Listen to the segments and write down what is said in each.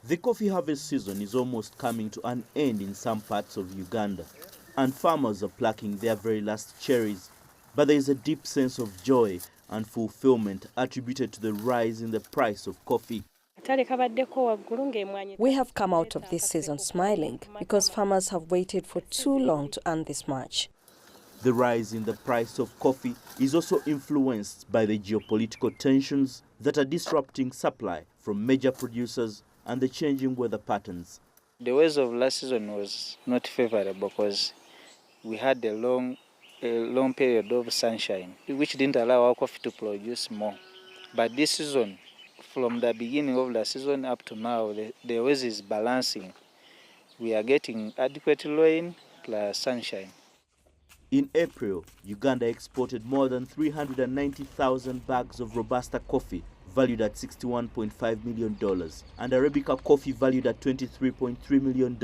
The coffee harvest season is almost coming to an end in some parts of Uganda, and farmers are plucking their very last cherries. But there is a deep sense of joy and fulfillment attributed to the rise in the price of coffee. We have come out of this season smiling because farmers have waited for too long to earn this much. The rise in the price of coffee is also influenced by the geopolitical tensions that are disrupting supply from major producers and the changing weather patterns. The weather of last season was not favorable because we had a long period of sunshine, which didn't allow our coffee to produce more. But this season, from the beginning of the season up to now, the weather is balancing. We are getting adequate rain plus sunshine. In April, Uganda exported more than 390,000 bags of Robusta coffee, valued at $61.5 million, and Arabica coffee valued at $23.3 million.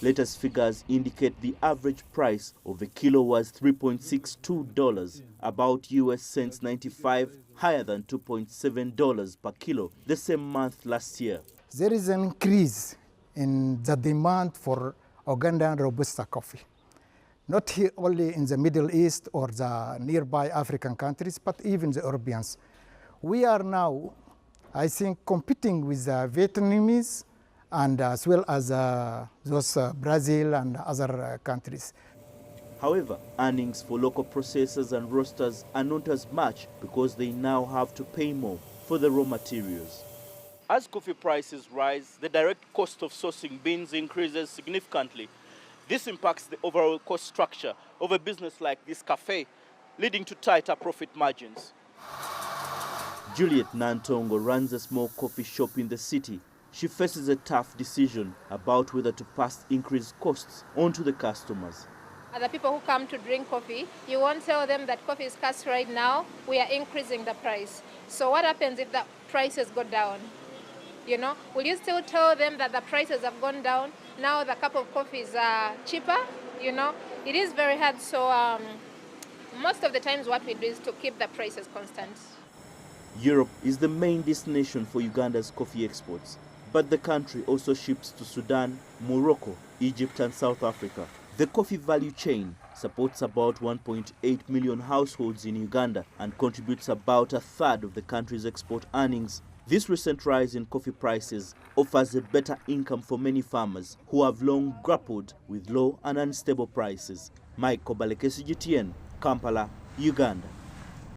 Latest figures indicate the average price of a kilo was $3.62, about US cents 95, higher than $2.7 per kilo the same month last year. There is an increase in the demand for Ugandan Robusta coffee. Not here only in the Middle East or the nearby African countries, but even the Europeans. We are now, I think, competing with the Vietnamese and as well as those Brazil and other countries. However, earnings for local processors and roasters are not as much because they now have to pay more for the raw materials. As coffee prices rise, the direct cost of sourcing beans increases significantly. This impacts the overall cost structure of a business like this cafe, leading to tighter profit margins. Juliet Nantongo runs a small coffee shop in the city. She faces a tough decision about whether to pass increased costs on to the customers. Other people who come to drink coffee, you won't tell them that coffee is scarce right now, we are increasing the price. So what happens if the prices go down? You know, will you still tell them that the prices have gone down? Now the cup of coffee is cheaper, you know? It is very hard, so most of the times what we do is to keep the prices constant. Europe is the main destination for Uganda's coffee exports, but the country also ships to Sudan, Morocco, Egypt and South Africa. The coffee value chain supports about 1.8 million households in Uganda and contributes about a third of the country's export earnings. This recent rise in coffee prices offers a better income for many farmers who have long grappled with low and unstable prices. Mike Kobaleke, CGTN, Kampala, Uganda.